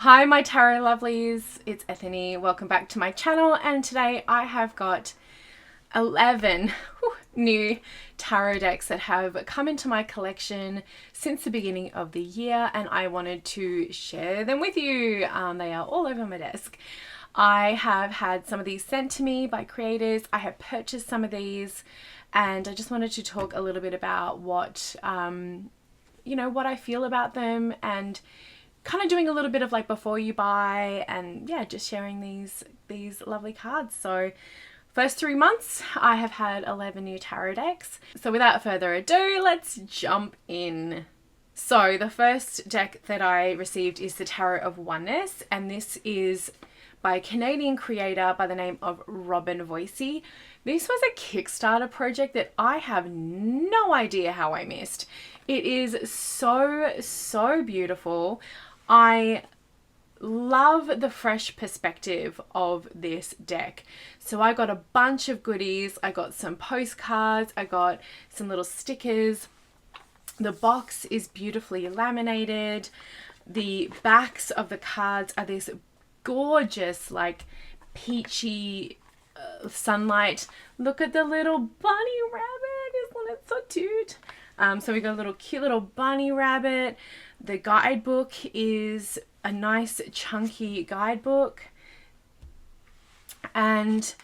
Hi my tarot lovelies, it's Ethony. Welcome back to my channel, and today I have got 11 new tarot decks that have come into my collection since the beginning of the year, and I wanted to share them with you. They are all over my desk. I have had some of these sent to me by creators. I have purchased some of these, and I just wanted to talk a little bit about what what I feel about them, and kind of doing a little bit of like before you buy, and yeah, just sharing these lovely cards. So first 3 months I have had 11 new tarot decks. So without further ado, let's jump in. So the first deck that I received is the Tarot of Oneness, and this is by a Canadian creator by the name of Robin Voicey. This was a Kickstarter project that I have no idea how I missed. It is so beautiful. I love the fresh perspective of this deck. So I got a bunch of goodies. I got some postcards. I got some little stickers. The box is beautifully laminated. The backs of the cards are this gorgeous, like peachy sunlight. Look at the little bunny rabbit. Isn't it so cute? So we got a little cute little bunny rabbit. The guidebook is a nice chunky guidebook, and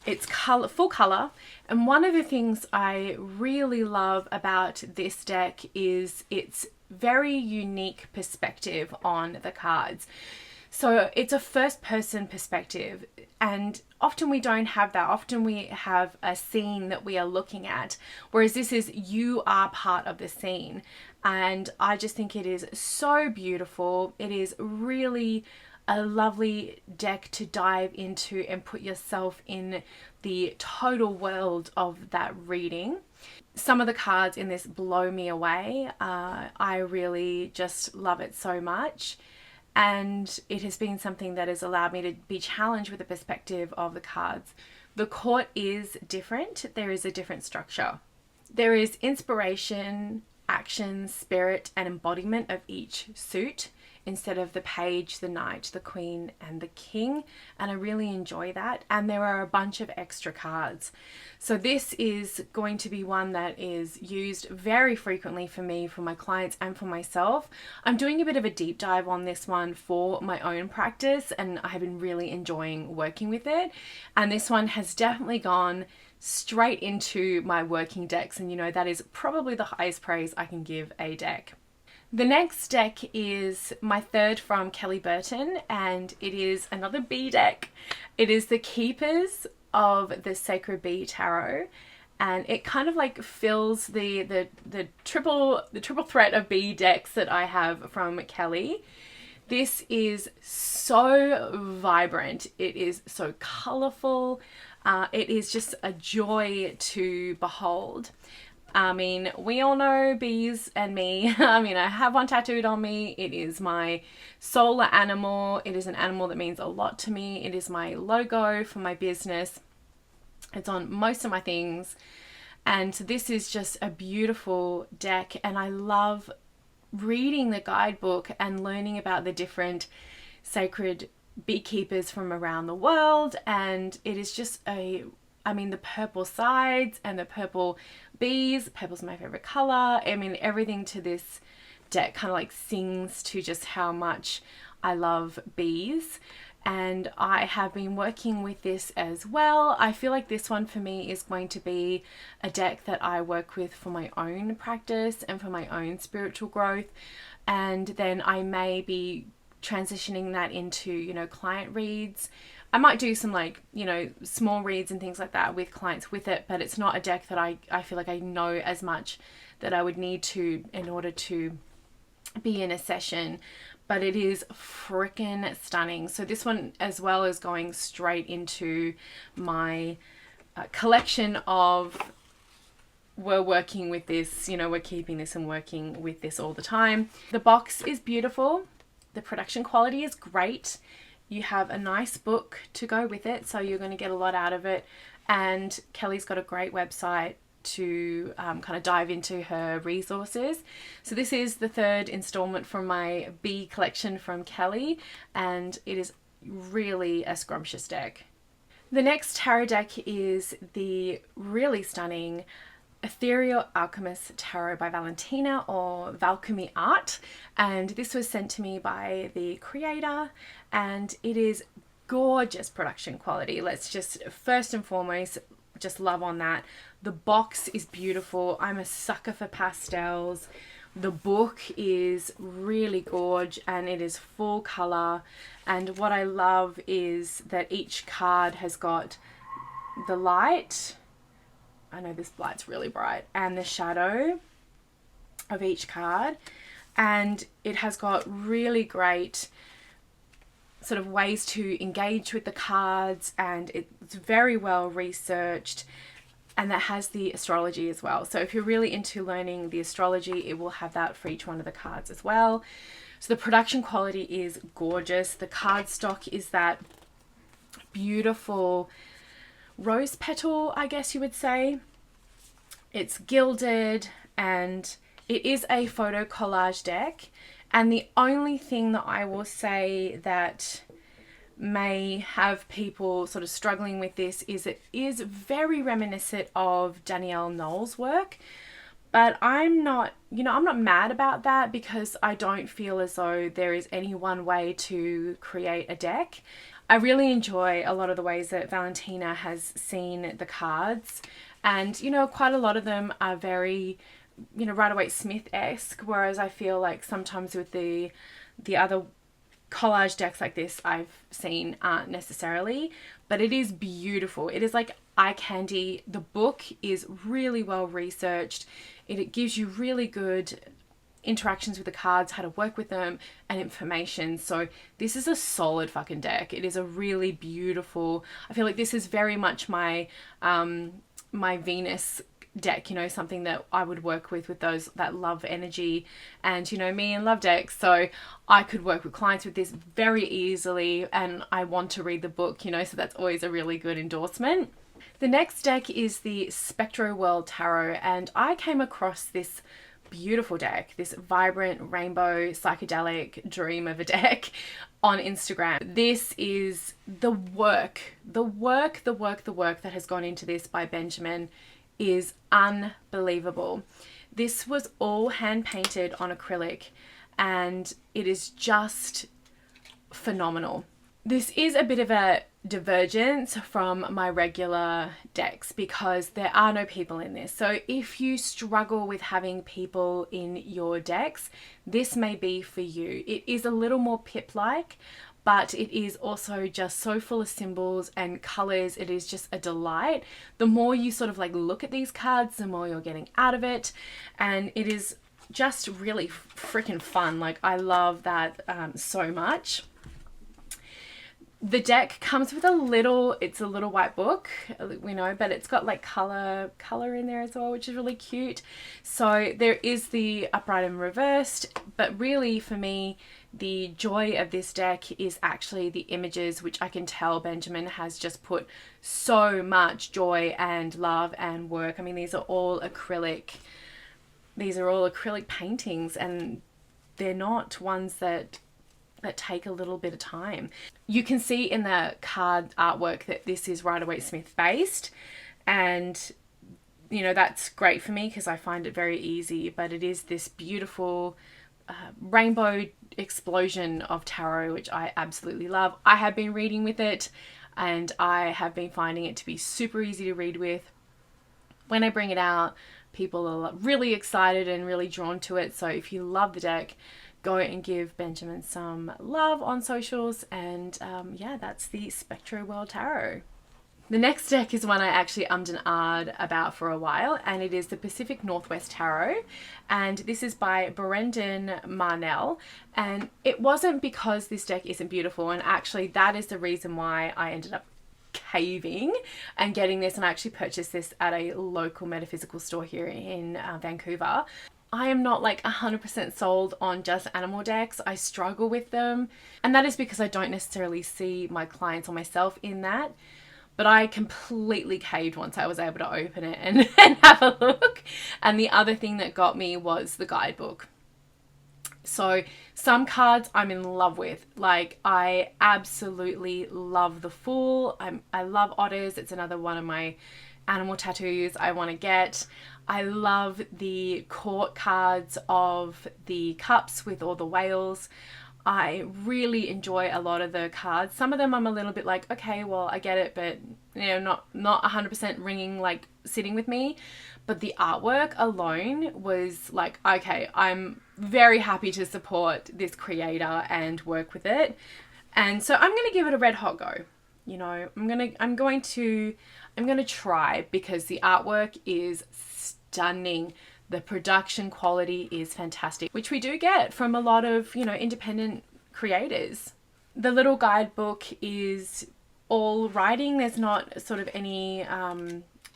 it's full color. And one of the things I really love about this deck is its very unique perspective on the cards. So it's a first person perspective, and often we don't have that. Often we have a scene that we are looking at, whereas this is you are part of the scene. And I just think it is so beautiful. It is really a lovely deck to dive into and put yourself in the total world of that reading. Some of the cards in this blow me away. I really just love it so much. And it has been something that has allowed me to be challenged with the perspective of the cards. The court is different. There is a different structure. There is inspiration, action, spirit, and embodiment of each suit instead of the page, the knight, the queen, and the king. And I really enjoy that. And there are a bunch of extra cards. So this is going to be one that is used very frequently for me, for my clients, and for myself. I'm doing a bit of a deep dive on this one for my own practice, and I have been really enjoying working with it. And this one has definitely gone straight into my working decks, and that is probably the highest praise I can give a deck. The next deck is my third from Kelly Burton, and it is another bee deck. It is the Keepers of the Sacred Bee Tarot, and it kind of like fills the triple threat of bee decks that I have from Kelly. This is so vibrant. It is so colorful. It is just a joy to behold. I mean, we all know bees and me. I mean, I have one tattooed on me. It is my solar animal. It is an animal that means a lot to me. It is my logo for my business. It's on most of my things. And this is just a beautiful deck. And I love reading the guidebook and learning about the different sacred beekeepers from around the world. And it is just the purple sides and the purple bees. Purple's my favorite color. I mean, everything to this deck kind of like sings to just how much I love bees. And I have been working with this as well. I feel like this one for me is going to be a deck that I work with for my own practice and for my own spiritual growth. And then I may be transitioning that into, client reads. I might do some small reads and things like that with clients with it, but it's not a deck that I feel like I know as much that I would need to in order to be in a session. But it is freaking stunning. So this one as well is going straight into my collection of, we're working with this, we're keeping this and working with this all the time. The box is beautiful. The production quality is great. You have a nice book to go with it, so you're going to get a lot out of it. And Kelly's got a great website. to kind of dive into her resources. So this is the third installment from my B collection from Kelly, and it is really a scrumptious deck. The next tarot deck is the really stunning Ethereal Alchemist Tarot by Valentina, or Valkymi Art, and this was sent to me by the creator, and it is gorgeous production quality. Let's just first and foremost just love on that. The box is beautiful. I'm a sucker for pastels. The book is really gorgeous and it is full color, and what I love is that each card has got the light, I know this light's really bright, and the shadow of each card, and it has got really great sort of ways to engage with the cards, and it's very well researched, and that has the astrology as well. So if you're really into learning the astrology, it will have that for each one of the cards as well. So the production quality is gorgeous. The card stock is that beautiful rose petal, I guess you would say. It's gilded, and it is a photo collage deck, and the only thing that I will say that may have people sort of struggling with this is it is very reminiscent of Danielle Noel's work, but I'm not mad about that, because I don't feel as though there is any one way to create a deck. I really enjoy a lot of the ways that Valentina has seen the cards, and quite a lot of them are very Rider-Waite-Smith-esque, whereas I feel like sometimes with the other collage decks like this I've seen aren't necessarily, but it is beautiful. It is like eye candy. The book is really well researched. It gives you really good interactions with the cards, how to work with them, and information. So this is a solid fucking deck. It is a really beautiful, I feel like this is very much my my Venus deck, something that I would work with those that love energy, and me and love decks, so I could work with clients with this very easily, and I want to read the book, so that's always a really good endorsement. The next deck is the Spectrowhirl Tarot, and I came across this beautiful deck, this vibrant rainbow psychedelic dream of a deck on Instagram. This is the work that has gone into this by Benjamin is unbelievable. This was all hand painted on acrylic, and it is just phenomenal. This is a bit of a divergence from my regular decks because there are no people in this. So if you struggle with having people in your decks, this may be for you. It is a little more pip-like, but it is also just so full of symbols and colors. It is just a delight. The more you sort of like look at these cards, the more you're getting out of it, and it is just really freaking fun. Like, I love that so much. The deck comes with it's a little white book, but it's got like color in there as well, which is really cute. So there is the upright and reversed, but really for me, the joy of this deck is actually the images, which I can tell Benjamin has just put so much joy and love and work. I mean, these are all acrylic paintings, and they're not ones that take a little bit of time. You can see in the card artwork that this is Rider-Waite-Smith based, and that's great for me because I find it very easy, but it is this beautiful rainbow explosion of tarot, which I absolutely love. I have been reading with it, and I have been finding it to be super easy to read with. When I bring it out, people are really excited and really drawn to it. So if you love the deck, go and give Benjamin some love on socials, and yeah, that's the Spectrowhirl Tarot. The next deck is one I actually ummed and ahed about for a while, and it is the Pacific Northwest Tarot, and this is by Brendan Marnell, and it wasn't because this deck isn't beautiful, and actually that is the reason why I ended up caving and getting this, and I actually purchased this at a local metaphysical store here in Vancouver. I am not like 100% sold on just animal decks. I struggle with them, and that is because I don't necessarily see my clients or myself in that. But I completely caved once I was able to open it and, and have a look. And the other thing that got me was the guidebook. So some cards I'm in love with. Like, I absolutely love the Fool. I love otters. It's another one of my animal tattoos I want to get. I love the court cards of the cups with all the whales. I really enjoy a lot of the cards. Some of them I'm a little bit like, okay, well, I get it, but you know, not 100% ringing, like sitting with me. But the artwork alone was like, okay, I'm very happy to support this creator and work with it. And so I'm going to give it a red hot go. You know, I'm going to try, because the artwork is stunning. The production quality is fantastic, which we do get from a lot of, you know, independent creators. The little guidebook is all writing. There's not sort of any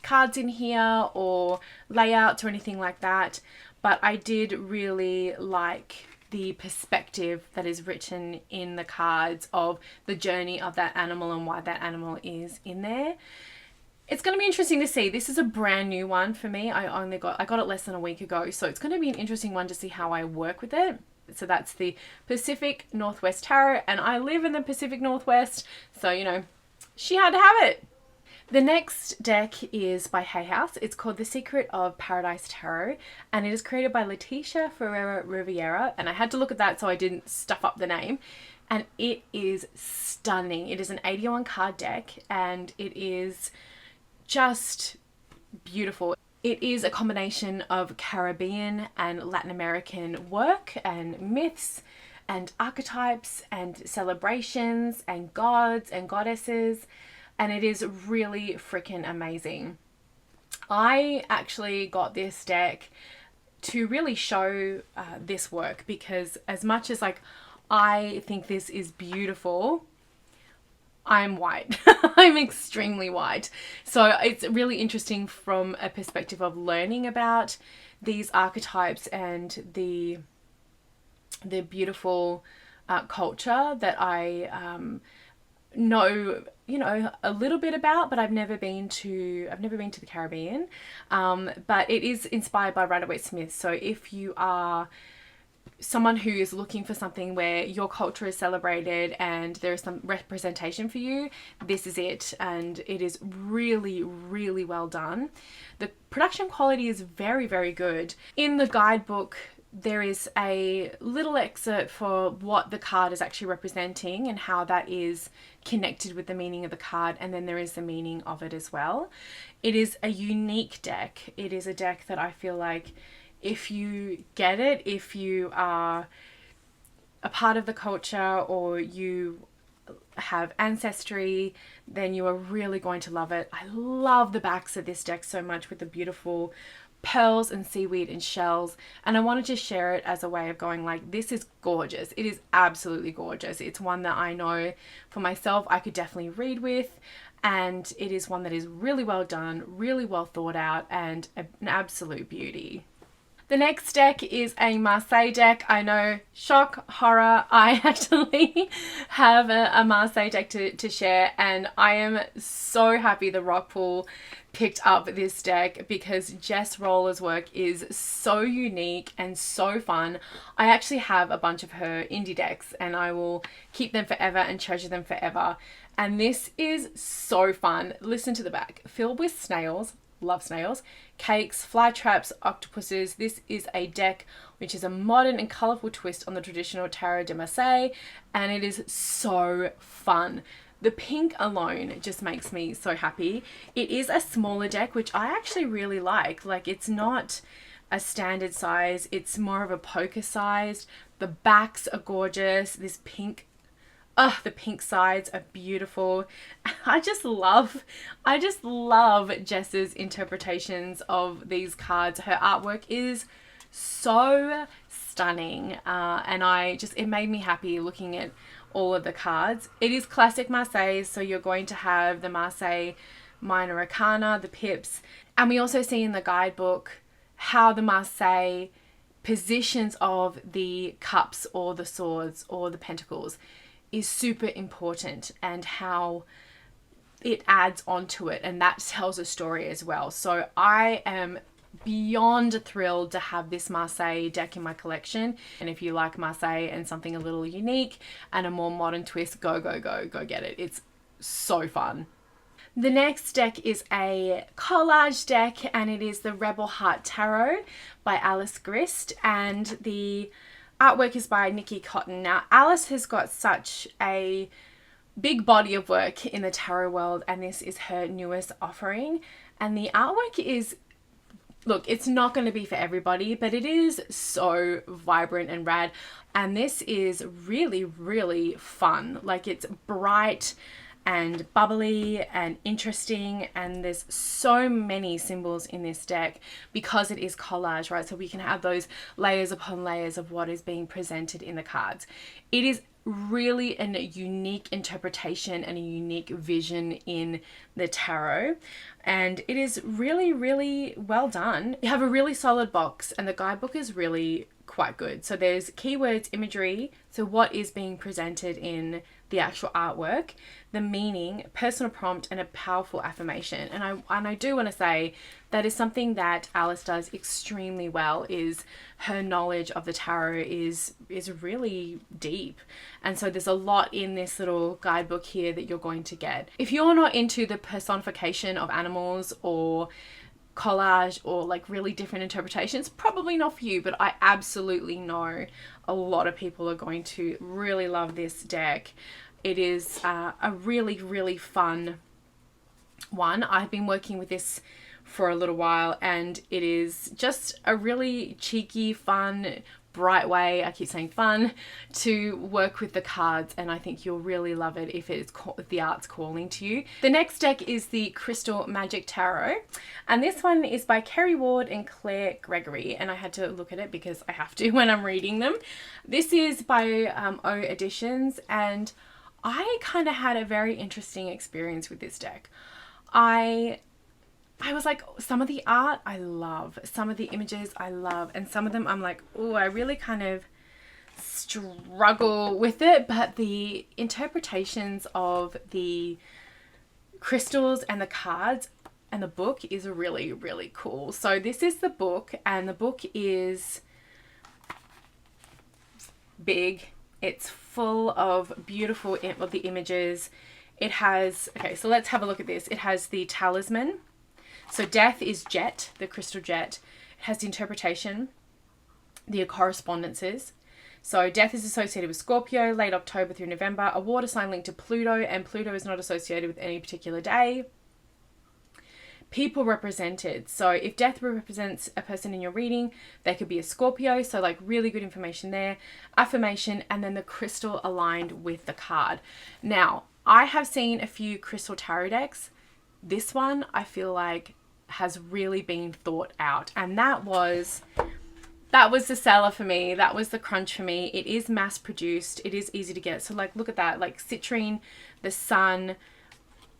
cards in here or layouts or anything like that. But I did really like the perspective that is written in the cards of the journey of that animal and why that animal is in there. It's going to be interesting to see. This is a brand new one for me. I got it less than a week ago. So it's going to be an interesting one to see how I work with it. So that's the Pacific Northwest Tarot, and I live in the Pacific Northwest. So, you know, she had to have it. The next deck is by Hay House. It's called The Secret of Paradise Tarot, and it is created by Leticia Ferreira Riviera. And I had to look at that so I didn't stuff up the name. And it is stunning. It is an 81 card deck, and it is just beautiful. It is a combination of Caribbean and Latin American work and myths and archetypes and celebrations and gods and goddesses, and it is really freaking amazing. I actually got this deck to really show this work, because as much as like I think this is beautiful, I'm white. I'm extremely white. So it's really interesting from a perspective of learning about these archetypes and the beautiful culture that I know, you know, a little bit about, but I've never been to the Caribbean. But it is inspired by Rider-Waite-Smith. So if you are someone who is looking for something where your culture is celebrated and there is some representation for you, this is it. And it is really, really well done. The production quality is very, very good. In the guidebook, there is a little excerpt for what the card is actually representing and how that is connected with the meaning of the card, and then there is the meaning of it as well. It is a unique deck. It is a deck that I feel like if you get it, if you are a part of the culture or you have ancestry, then you are really going to love it. I love the backs of this deck so much with the beautiful pearls and seaweed and shells, and I wanted to share it as a way of going like, this is gorgeous. It is absolutely gorgeous. It's one that I know for myself I could definitely read with, and it is one that is really well done, really well thought out, and an absolute beauty. The next deck is a Marseille deck. I know, shock, horror, I actually have a Marseille deck to share, and I am so happy the Rockpool picked up this deck, because Jess Roller's work is so unique and so fun. I actually have a bunch of her indie decks, and I will keep them forever and treasure them forever. And this is so fun. Listen to the back. Filled with snails. Love snails, cakes, fly traps, octopuses. This is a deck which is a modern and colourful twist on the traditional Tarot de Marseille, and it is so fun. The pink alone just makes me so happy. It is a smaller deck, which I actually really like. Like, it's not a standard size, it's more of a poker size. The backs are gorgeous. This pink, the pink sides are beautiful. I just love Jess's interpretations of these cards. Her artwork is so stunning, and it made me happy looking at all of the cards. It is classic Marseille, so you're going to have the Marseille Minor Arcana, the pips, and we also see in the guidebook how the Marseille positions of the cups or the swords or the pentacles is super important, and how it adds onto it, and that tells a story as well. So I am beyond thrilled to have this Marseille deck in my collection. And if you like Marseille and something a little unique and a more modern twist, go get it. It's so fun. The next deck is a collage deck, and it is the Rebel Heart Tarot by Alice Grist, and the artwork is by Nikki Cotton. Now, Alice has got such a big body of work in the tarot world, and this is her newest offering, and the artwork is, look, it's not going to be for everybody, but it is so vibrant and rad, and this is really, really fun. Like, it's bright and bubbly and interesting, and there's so many symbols in this deck because it is collage, right? So we can have those layers upon layers of what is being presented in the cards. It is really a unique interpretation and a unique vision in the tarot, and it is really, really well done. You have a really solid box, and the guidebook is really quite good. So there's keywords, imagery, so what is being presented in the actual artwork, the meaning, personal prompt, and a powerful affirmation. And I do want to say that is something that Alice does extremely well, is her knowledge of the tarot is really deep. And so there's a lot in this little guidebook here that you're going to get. If you're not into the personification of animals or collage or like really different interpretations, probably not for you, but I absolutely know a lot of people are going to really love this deck. It is a really, really fun one. I've been working with this for a little while, and it is just a really cheeky, fun, bright way, I keep saying fun, to work with the cards, and I think you'll really love it if the art's calling to you. The next deck is the Crystal Magic Tarot, and this one is by Kerry Ward and Claire Gregory, and I had to look at it because I have to when I'm reading them. This is by O Editions, and I kind of had a very interesting experience with this deck. I was like, some of the art I love, some of the images I love, and some of them I'm like, oh, I really kind of struggle with it. But the interpretations of the crystals and the cards and the book is really, really cool. So this is the book, and the book is big. It's full of beautiful of the images. It has, okay, so let's have a look at this. It has the talisman. So death is jet, the crystal jet. It has the interpretation, the correspondences. So death is associated with Scorpio, late October through November, a water sign linked to Pluto, and Pluto is not associated with any particular day. People represented. So if death represents a person in your reading, they could be a Scorpio. So like really good information there. Affirmation, and then the crystal aligned with the card. Now, I have seen a few crystal tarot decks. This one, I feel like, has really been thought out, and that was the seller for me. That was the crunch for me. It is mass produced. It is easy to get. So like, look at that, like citrine, the sun.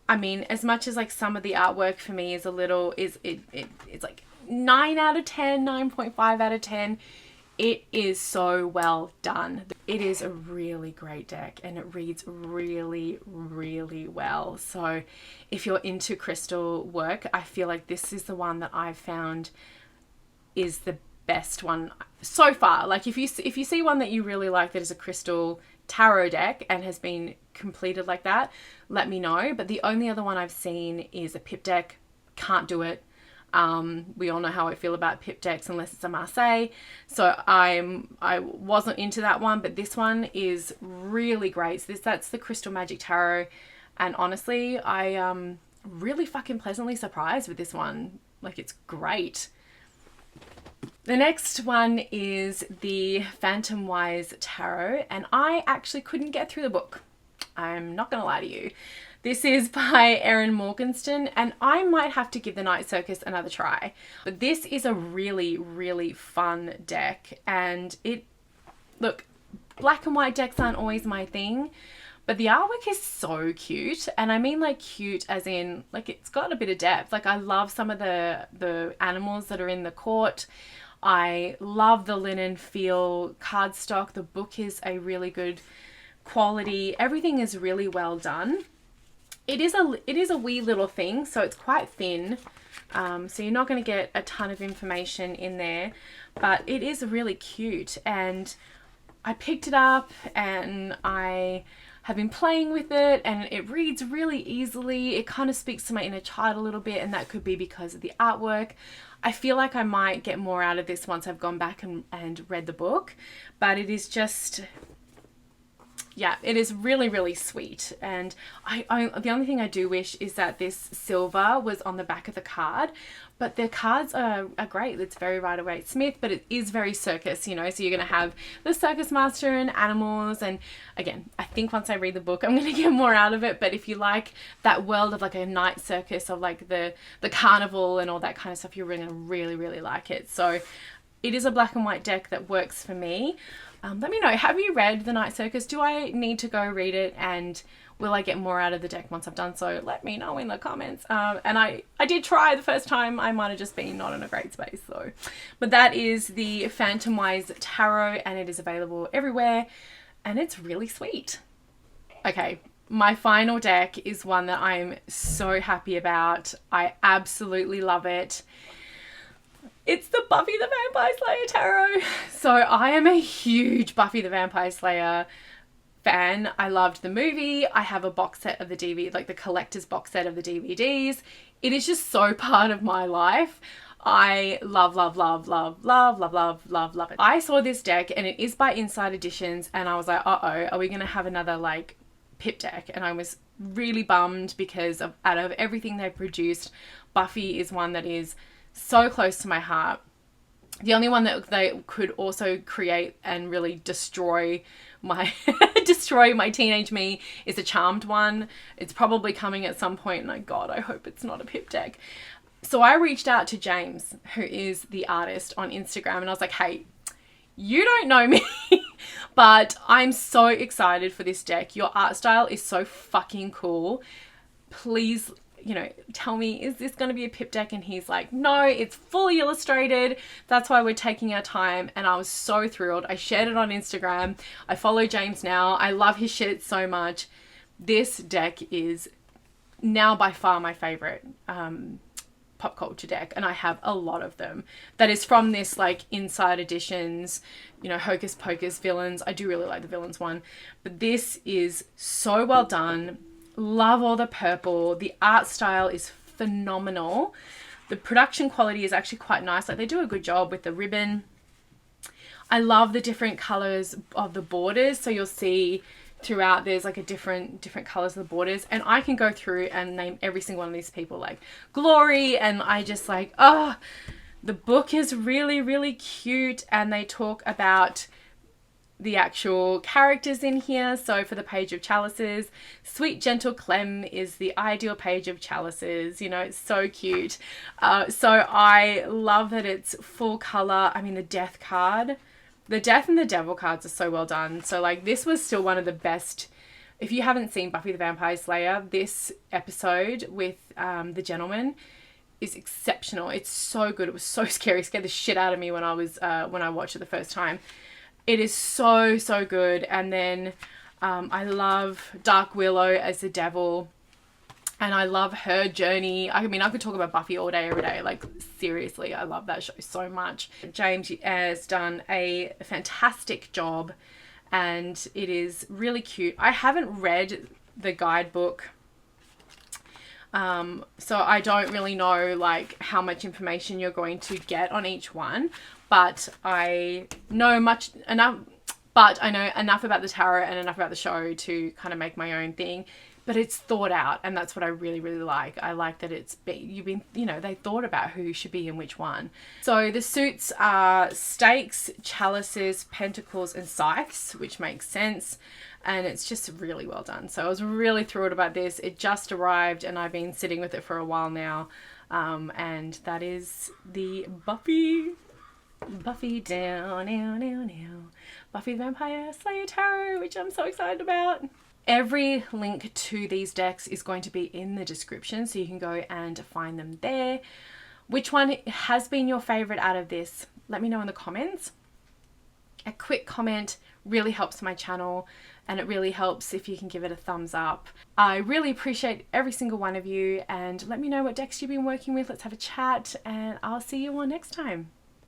I mean, as much as like some of the artwork for me is a little, it's like 9 out of 10, 9.5 out of 10. It is so well done. It is a really great deck, and it reads really, really well. So if you're into crystal work, I feel like this is the one that I've found is the best one so far. Like if you see one that you really like that is a crystal tarot deck and has been completed like that, let me know. But the only other one I've seen is a pip deck. Can't do it. We all know how I feel about pip decks unless it's a Marseille. So I wasn't into that one, but this one is really great. So that's the Crystal Magic Tarot, and honestly, I really fucking pleasantly surprised with this one. Like, it's great. The next one is the Phantomwise Tarot, and I actually couldn't get through the book. I'm not gonna lie to you. This is by Erin Morgenstern, and I might have to give the Night Circus another try. But this is a really, really fun deck, and look, black and white decks aren't always my thing, but the artwork is so cute, and I mean like cute as in, like, it's got a bit of depth. Like, I love some of the animals that are in the court. I love the linen feel cardstock. The book is a really good quality. Everything is really well done. It is a wee little thing, so it's quite thin. So you're not going to get a ton of information in there, but it is really cute. And I picked it up and I have been playing with it, and it reads really easily. It kind of speaks to my inner child a little bit, and that could be because of the artwork. I feel like I might get more out of this once I've gone back and read the book, but it is just, yeah, it is really, really sweet. And the only thing I do wish is that this silver was on the back of the card, but the cards are great. It's very Rider-Waite-Smith, but it is very circus, you know, so you're going to have the circus master and animals. And again, I think once I read the book, I'm going to get more out of it. But if you like that world of like a night circus, of like the carnival and all that kind of stuff, you're going to really, really like it. So it is a black and white deck that works for me. Let me know, have you read The Night Circus? Do I need to go read it, and will I get more out of the deck once I've done so? Let me know in the comments. And I did try the first time. I might have just been not in a great space though. But that is the Phantomwise Tarot, and it is available everywhere, and it's really sweet. Okay, my final deck is one that I'm so happy about. I absolutely love it. It's the Buffy the Vampire Slayer Tarot. So I am a huge Buffy the Vampire Slayer fan. I loved the movie. I have a box set of the DVD, like the collector's box set of the DVDs. It is just so part of my life. I love, love, love, love, love, love, love, love, love it. I saw this deck, and it is by Inside Editions, and I was like, uh-oh, are we going to have another like pip deck? And I was really bummed because out of everything they've produced, Buffy is one that is so close to my heart. The only one that they could also create and really destroy my teenage me is a Charmed one. It's probably coming at some point, and God, I hope it's not a pip deck. So I reached out to James, who is the artist, on Instagram, and I was like, hey, you don't know me, but I'm so excited for this deck. Your art style is so fucking cool. Please, you know, tell me, is this going to be a pip deck? And he's like, no, it's fully illustrated. That's why we're taking our time. And I was so thrilled. I shared it on Instagram. I follow James now. I love his shit so much. This deck is now by far my favorite pop culture deck, and I have a lot of them. That is from this like Inside Editions, you know, Hocus Pocus villains. I do really like the villains one, but this is so well done. Love all the purple. The art style is phenomenal. The production quality is actually quite nice. Like, they do a good job with the ribbon. I love the different colors of the borders. So you'll see throughout there's like a different colors of the borders, and I can go through and name every single one of these people, like Glory, and I just like, oh, the book is really, really cute, and they talk about the actual characters in here. So for the Page of Chalices, Sweet Gentle Clem is the ideal Page of Chalices. You know, it's so cute. So I love that it's full color. I mean, the Death card, the Death and the Devil cards are so well done. So like, this was still one of the best. If you haven't seen Buffy the Vampire Slayer, this episode with the gentleman is exceptional. It's so good. It was so scary. It scared the shit out of me when I watched it the first time. It is so, so good. And then I love Dark Willow as the devil, and I love her journey. I mean, I could talk about Buffy all day, every day. Like, seriously, I love that show so much. James has done a fantastic job, and it is really cute. I haven't read the guidebook, so I don't really know like how much information you're going to get on each one. But I know enough about the tarot and enough about the show to kind of make my own thing. But it's thought out, and that's what I really, really like. I like that they thought about who should be in which one. So the suits are stakes, chalices, pentacles, and scythes, which makes sense. And it's just really well done. So I was really thrilled about this. It just arrived, and I've been sitting with it for a while now. And that is the Buffy down, Buffy the Vampire Slayer Tarot, which I'm so excited about. Every link to these decks is going to be in the description, so you can go and find them there. Which one has been your favorite out of this? Let me know in the comments. A quick comment really helps my channel, and it really helps if you can give it a thumbs up. I really appreciate every single one of you, and let me know what decks you've been working with. Let's have a chat, and I'll see you all next time.